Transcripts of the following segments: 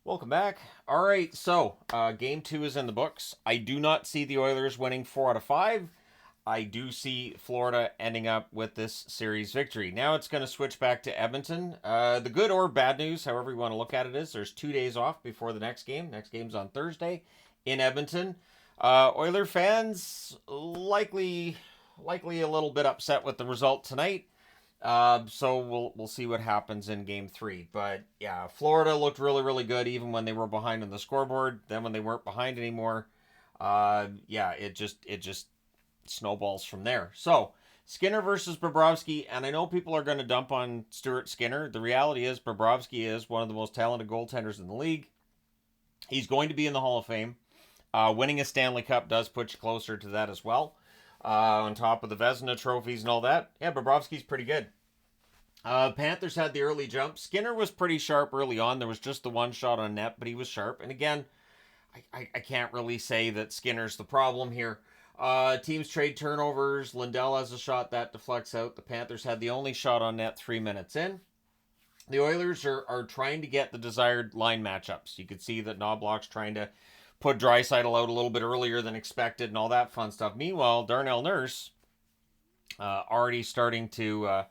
Welcome back. All right, so game two is in the books. I do not see the Oilers winning 4 out of 5. I do see Florida ending up with this series victory. Now it's going to switch back to Edmonton. The good or bad news, however you want to look at it, is there's 2 days off before the next game. Next game's on Thursday in Edmonton. Oiler fans likely a little bit upset with the result tonight. So we'll see what happens in game three. But yeah, Florida looked really good even when they were behind on the scoreboard. Then when they weren't behind anymore, yeah, it just snowballs from there. So Skinner versus Bobrovsky, and I know people are going to dump on Stuart Skinner. The reality is Bobrovsky is one of the most talented goaltenders in the league. He's going to be in the Hall of Fame. Winning a Stanley Cup does put you closer to that as well. On top of the Vezina trophies and all that, yeah, Bobrovsky's pretty good. Panthers had the early jump. Skinner was pretty sharp early on. There was just the one shot on net, but he was sharp. And again, I can't really say that Skinner's the problem here. Teams trade turnovers. Lindell has a shot that deflects out. The Panthers had the only shot on net 3 minutes in. The Oilers are trying to get the desired line matchups. You could see that Knobloch's trying to put Draisaitl out a little bit earlier than expected and all that fun stuff. Meanwhile, Darnell Nurse already starting to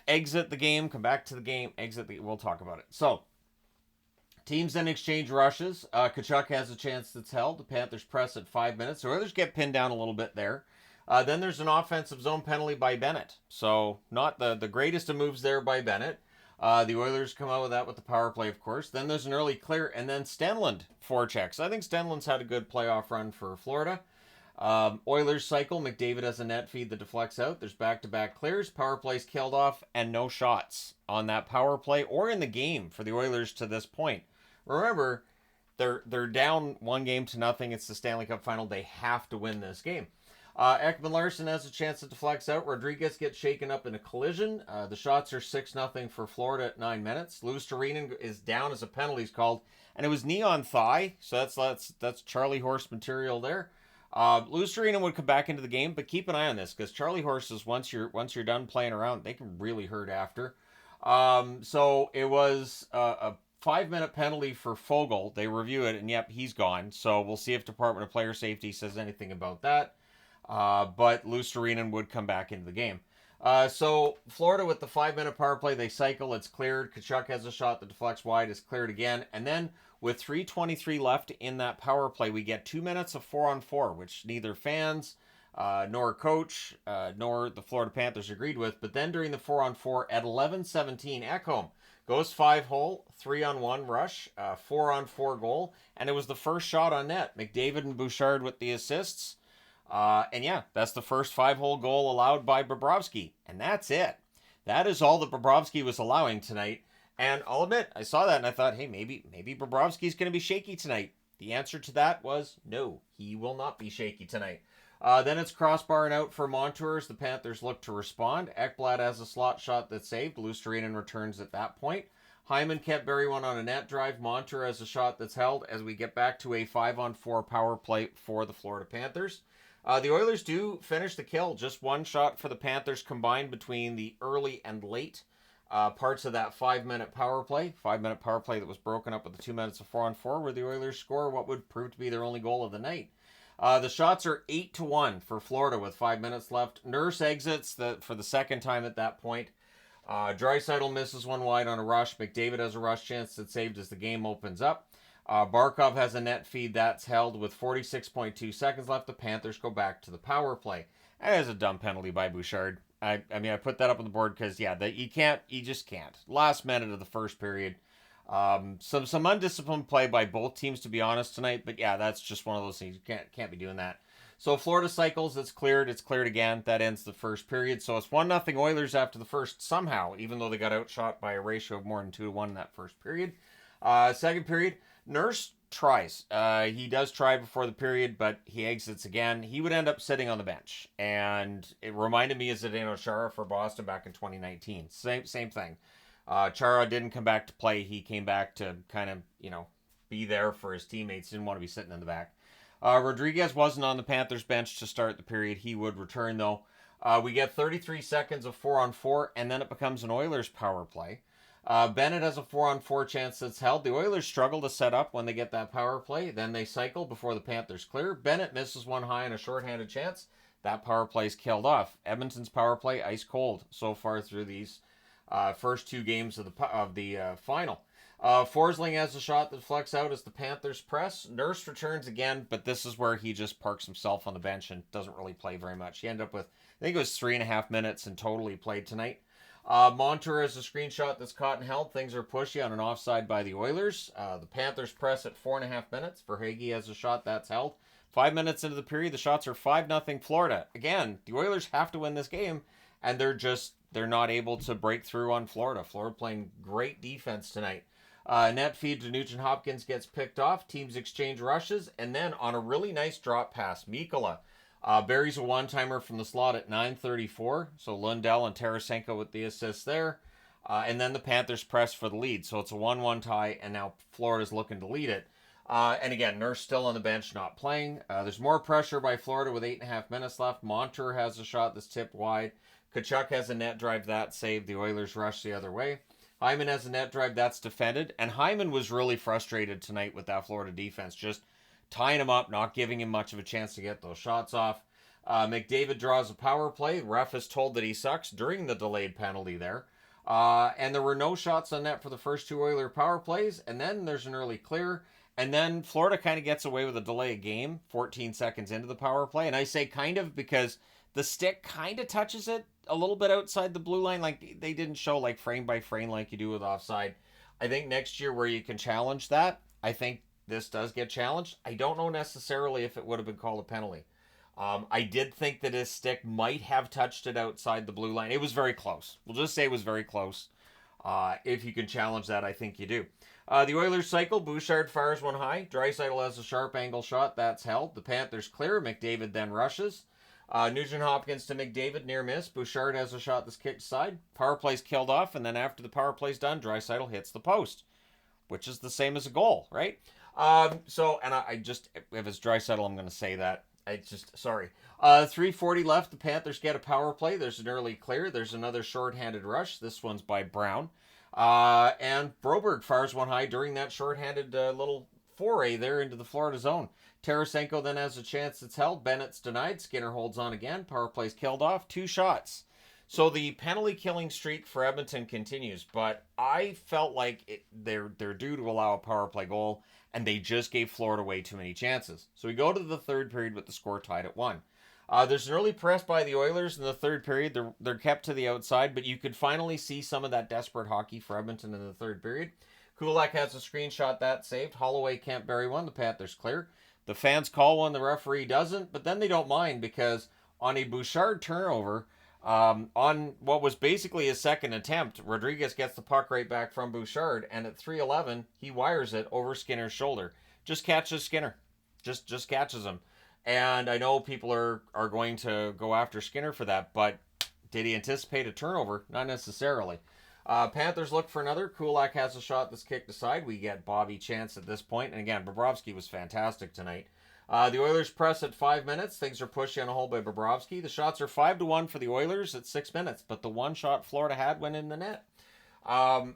exit the game, come back to the game, we'll talk about it. So, teams then exchange rushes. Tkachuk has a chance that's held. The Panthers press at 5 minutes. The Oilers get pinned down a little bit there. Then there's an offensive zone penalty by Bennett. So, not the greatest of moves there by Bennett. The Oilers come out with that with the power play, of course. Then there's an early clear, and then Stenlund forechecks. I think Stenlund's had a good playoff run for Florida. Oilers cycle. McDavid has a net feed that deflects out. There's back-to-back clears. Power plays killed off, and no shots on that power play or in the game for the Oilers to this point. Remember, they're down 1-0. It's the Stanley Cup final. They have to win this game. Ekman Larson has a chance to deflects out. Rodriguez gets shaken up in a collision. The shots are 6-0 for Florida at 9 minutes. Louis Turinen is down as a penalty's called, and it was knee on thigh, so that's Charlie Horse material there. Louis Turinen would come back into the game, but keep an eye on this because Charlie Horses, once you're done playing around, they can really hurt after. So it was a 5-minute penalty for Fogle. They review it, and yep, he's gone. So we'll see if Department of Player Safety says anything about that. But Lusterinen would come back into the game. So Florida with the 5-minute power play, they cycle, it's cleared. Tkachuk has a shot that deflects wide, it's cleared again. And then with 3:23 left in that power play, we get 2 minutes of 4-on-4, which neither fans nor coach nor the Florida Panthers agreed with. But then during the 4-on-4 at 11:17, Ekholm goes 5-hole, 3-on-1 rush, 4-on-4 goal, and it was the first shot on net. McDavid and Bouchard with the assists. And yeah, that's the first 5-hole goal allowed by Bobrovsky. And that's it. That is all that Bobrovsky was allowing tonight. And I'll admit, I saw that and I thought, hey, maybe Bobrovsky's going to be shaky tonight. The answer to that was no, he will not be shaky tonight. Then it's crossbar and out for Montour as the Panthers look to respond. Ekblad has a slot shot that's saved. Lusterinen returns at that point. Hyman kept Barry one on a net drive. Montour has a shot that's held as we get back to a 5-on-4 power play for the Florida Panthers. The Oilers do finish the kill. Just one shot for the Panthers combined between the early and late parts of that 5-minute power play. 5-minute power play that was broken up with the 2 minutes of 4-on-4 where the Oilers score what would prove to be their only goal of the night. The shots are 8-1 for Florida with 5 minutes left. Nurse exits for the second time at that point. Draisaitl misses one wide on a rush. McDavid has a rush chance that's saved as the game opens up. Barkov has a net feed that's held with 46.2 seconds left. The Panthers go back to the power play. That is a dumb penalty by Bouchard. I put that up on the board because, yeah, you just can't. Last minute of the first period. Some undisciplined play by both teams, to be honest, tonight. But, yeah, that's just one of those things. You can't be doing that. So, Florida cycles. It's cleared again. That ends the first period. So, it's 1-0 Oilers after the first somehow, even though they got outshot by a ratio of more than 2-1 in that first period. Second period. Nurse tries. He does try before the period, but he exits again. He would end up sitting on the bench. And it reminded me of Zdeno Chara for Boston back in 2019. Same thing. Chara didn't come back to play. He came back to kind of, be there for his teammates. Didn't want to be sitting in the back. Rodriguez wasn't on the Panthers bench to start the period. He would return, though. We get 33 seconds of 4-on-4, and then it becomes an Oilers power play. Bennett has a 4-on-4 chance that's held. The Oilers struggle to set up when they get that power play. Then they cycle before the Panthers clear. Bennett misses one high and a shorthanded chance. That power play is killed off. Edmonton's power play ice cold so far through these first two games of the final. Forsling has a shot that flecks out as the Panthers press. Nurse returns again, but this is where he just parks himself on the bench and doesn't really play very much. He ended up with, I think it was 3.5 minutes in total he played tonight. Montour has a screenshot that's caught and held. Things are pushy on an offside by the Oilers. The Panthers press at 4.5 minutes. Verhaeghe has a shot that's held. 5 minutes into the period, the shots are 5-0 Florida. Again, the Oilers have to win this game, and they're not able to break through on Florida. Florida playing great defense tonight. Net feed to Nugent Hopkins gets picked off. Teams exchange rushes, and then on a really nice drop pass, Mikkola buries a one-timer from the slot at 9:34. So Lundell and Tarasenko with the assists there. And then the Panthers press for the lead. So it's a 1-1 tie, and now Florida's looking to lead it. And again, Nurse still on the bench, not playing. There's more pressure by Florida with 8.5 minutes left. Montour has a shot that's tipped wide. Kachuk has a net drive that saved. The Oilers rush the other way. Hyman has a net drive that's defended. And Hyman was really frustrated tonight with that Florida defense, just tying him up, not giving him much of a chance to get those shots off. McDavid draws a power play. Ref is told that he sucks during the delayed penalty there. And there were no shots on net for the first two Oiler power plays. And then there's an early clear. And then Florida kind of gets away with a delay of game 14 seconds into the power play. And I say kind of because the stick kind of touches it a little bit outside the blue line. Like they didn't show like frame by frame like you do with offside. I think next year where you can challenge that, I think this does get challenged. I don't know necessarily if it would have been called a penalty. I did think that his stick might have touched it outside the blue line. It was very close. We'll just say it was very close. If you can challenge that, I think you do. The Oilers cycle. Bouchard fires one high. Draisaitl has a sharp angle shot. That's held. The Panthers clear. McDavid then rushes. Nugent Hopkins to McDavid. Near miss. Bouchard has a shot that's kicked aside. Power play's killed off. And then after the power play's done, Draisaitl hits the post, which is the same as a goal, right? I just, if it's Draisaitl, I'm going to say that. Sorry. 3:40 left. The Panthers get a power play. There's an early clear. There's another shorthanded rush. This one's by Brown. And Broberg fires one high during that shorthanded little foray there into the Florida zone. Tarasenko then has a chance that's held. Bennett's denied. Skinner holds on again. Power play's killed off. 2 shots. So the penalty killing streak for Edmonton continues, but I felt like they're due to allow a power play goal, and they just gave Florida way too many chances. So we go to the third period with the score tied at 1. There's an early press by the Oilers in the third period. They're kept to the outside, but you could finally see some of that desperate hockey for Edmonton in the third period. Kulak has a screenshot that saved. Holloway can't bury one. The Panthers clear. The fans call one. The referee doesn't, but then they don't mind because on a Bouchard turnover, on what was basically his second attempt, Rodriguez gets the puck right back from Bouchard, and at 3:11, he wires it over Skinner's shoulder. Just catches Skinner. Just catches him. And I know people are going to go after Skinner for that, but did he anticipate a turnover? Not necessarily. Panthers look for another. Kulak has a shot that's kicked aside. We get Bobby Chance at this point. And again, Bobrovsky was fantastic tonight. The Oilers press at 5 minutes. Things are pushy on a hole by Bobrovsky. The shots are 5-1 for the Oilers at 6 minutes, but the one shot Florida had went in the net.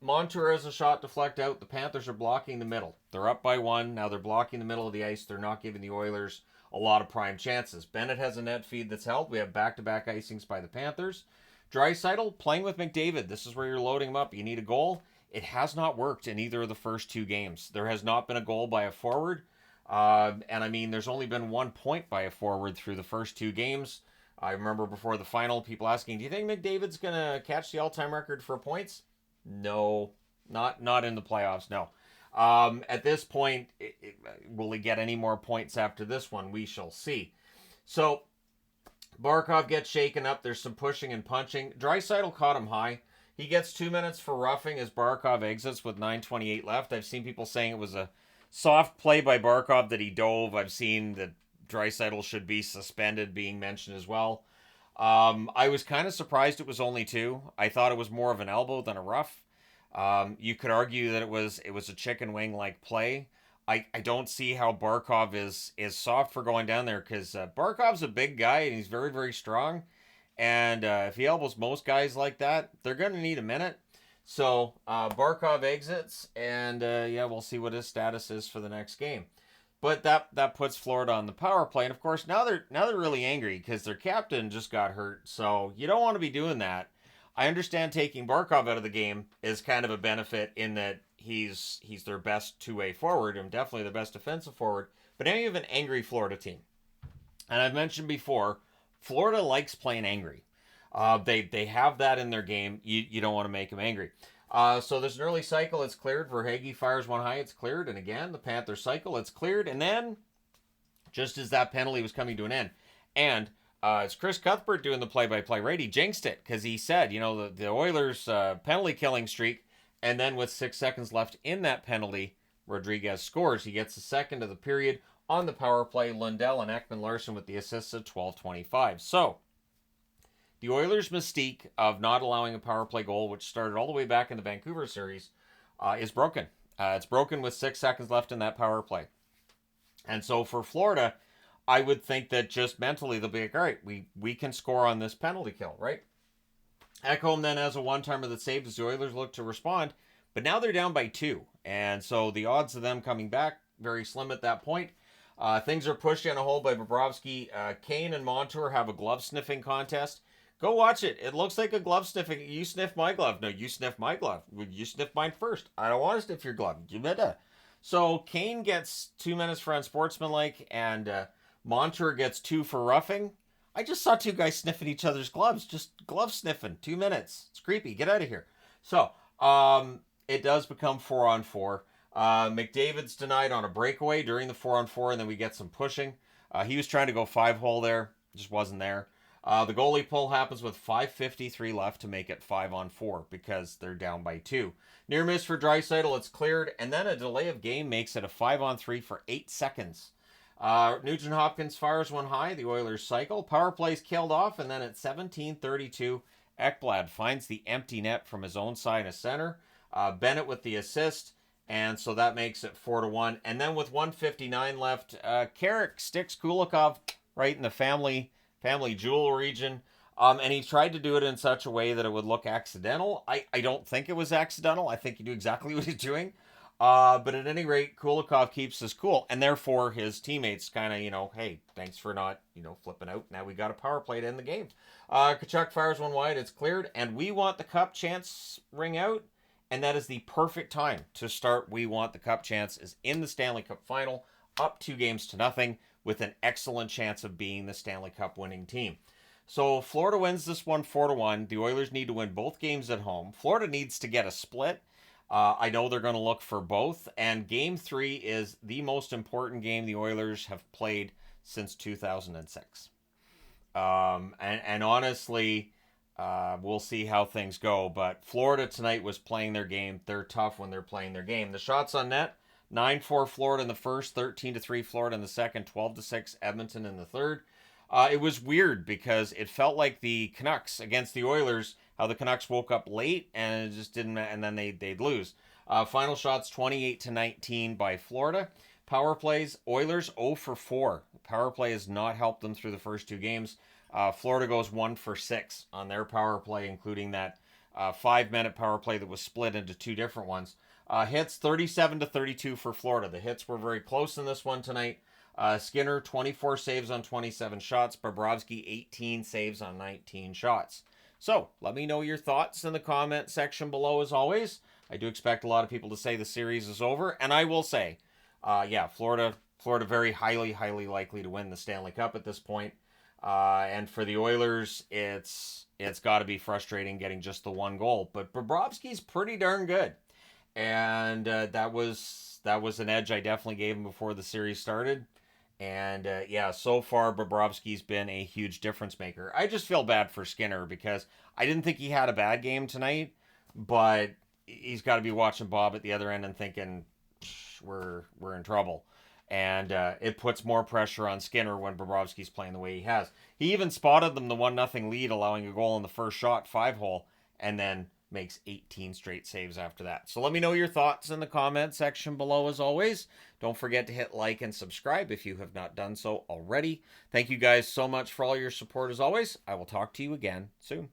Montour has a shot deflect out. The Panthers are blocking the middle. They're up by 1. Now they're blocking the middle of the ice. They're not giving the Oilers a lot of prime chances. Bennett has a net feed that's held. We have back-to-back icings by the Panthers. Draisaitl playing with McDavid. This is where you're loading him up. You need a goal. It has not worked in either of the first 2 games. There has not been a goal by a forward. And I mean, there's only been 1 point by a forward through the first 2 games. I remember before the final, people asking, do you think McDavid's going to catch the all-time record for points? No, not in the playoffs, no. At this point, will he get any more points after this one? We shall see. So, Barkov gets shaken up. There's some pushing and punching. Draisaitl caught him high. He gets 2 minutes for roughing as Barkov exits with 9:28 left. I've seen people saying it was a soft play by Barkov that he dove. I've seen that Draisaitl should be suspended being mentioned as well. I was kind of surprised it was only 2. I thought it was more of an elbow than a rough. You could argue that it was a chicken wing like play. I don't see how Barkov is soft for going down there because Barkov's a big guy and he's very, very strong. And if he elbows most guys like that, they're going to need a minute. So Barkov exits, and yeah, we'll see what his status is for the next game. But that puts Florida on the power play, and of course now they're really angry because their captain just got hurt. So you don't want to be doing that. I understand taking Barkov out of the game is kind of a benefit in that he's their best two-way forward and definitely the best defensive forward. But now you have an angry Florida team, and I've mentioned before, Florida likes playing angry. They have that in their game. You don't want to make them angry. So there's an early cycle. It's cleared. Verhaeghe fires one high. It's cleared. And again, the Panthers cycle. It's cleared. And then, just as that penalty was coming to an end, and it's Chris Cuthbert doing the play-by-play, right? He jinxed it because he said, the Oilers' penalty killing streak, and then with 6 seconds left in that penalty, Rodriguez scores. He gets the second of the period on the power play. Lundell and Ekman-Larsson with the assists at 12:25. So the Oilers' mystique of not allowing a power play goal, which started all the way back in the Vancouver series, is broken. It's broken with 6 seconds left in that power play. And so for Florida, I would think that just mentally they'll be like, all right, we can score on this penalty kill, right? Ekholm then has a one-timer that saved as the Oilers look to respond, but now they're down by 2. And so the odds of them coming back, very slim at that point. Things are pushed in a hole by Bobrovsky. Kane and Montour have a glove-sniffing contest. Go watch it. It looks like a glove sniffing. You sniff my glove. No, you sniff my glove. You sniff mine first. I don't want to sniff your glove. You better. So Kane gets 2 minutes for unsportsmanlike, and Montour gets 2 for roughing. I just saw 2 guys sniffing each other's gloves. Just glove sniffing. 2 minutes. It's creepy. Get out of here. So it does become 4-on-4. McDavid's denied on a breakaway during the 4-on-4, and then we get some pushing. He was trying to go 5-hole there. Just wasn't there. The goalie pull happens with 5:53 left to make it 5-on-4 because they're down by 2. Near miss for Draisaitl, it's cleared, and then a delay of game makes it a 5-on-3 for 8 seconds. Nugent Hopkins fires one high, the Oilers cycle. Power play's killed off, and then at 17:32, Ekblad finds the empty net from his own side of center. Bennett with the assist, and so that makes it 4-1. And then with 1:59 left, Carrick sticks Kulikov right in the family jewel region. And he tried to do it in such a way that it would look accidental. I don't think it was accidental. I think he knew exactly what he's doing. But at any rate, Kulikov keeps his cool. And therefore, his teammates kind of, hey, thanks for not, flipping out. Now we got a power play to end the game. Tkachuk fires one wide. It's cleared. And We Want the Cup chants ring out. And that is the perfect time to start We Want the Cup chants is in the Stanley Cup final, up 2-0 with an excellent chance of being the Stanley Cup winning team. So Florida wins this one 4-1. The Oilers need to win both games at home. Florida needs to get a split. I know they're going to look for both. And Game 3 is the most important game the Oilers have played since 2006. And honestly, we'll see how things go. But Florida tonight was playing their game. They're tough when they're playing their game. The shots on net, 9-4 Florida in the first, 13-3 Florida in the second, 12-6 Edmonton in the third. It was weird because it felt like the Canucks against the Oilers, how the Canucks woke up late and it just didn't, and then they'd lose. Final shots 28-19 by Florida. Power plays, Oilers 0 for 4. Power play has not helped them through the first 2 games. Florida goes 1 for 6 on their power play, including that 5-minute power play that was split into 2 different ones. Hits 37-32 for Florida. The hits were very close in this one tonight. Skinner, 24 saves on 27 shots. Bobrovsky, 18 saves on 19 shots. So, let me know your thoughts in the comment section below as always. I do expect a lot of people to say the series is over. And I will say, Florida very highly, highly likely to win the Stanley Cup at this point. And for the Oilers, it's got to be frustrating getting just the 1 goal. But Bobrovsky's pretty darn good. And that was an edge I definitely gave him before the series started. And so far Bobrovsky's been a huge difference maker. I just feel bad for Skinner because I didn't think he had a bad game tonight, but he's got to be watching Bob at the other end and thinking we're in trouble. And it puts more pressure on Skinner when Bobrovsky's playing the way he has. He even spotted them the 1-0 lead, allowing a goal in the first shot, 5-hole, and then makes 18 straight saves after that. So let me know your thoughts in the comment section below as always. Don't forget to hit like and subscribe if you have not done so already. Thank you guys so much for all your support as always. I will talk to you again soon.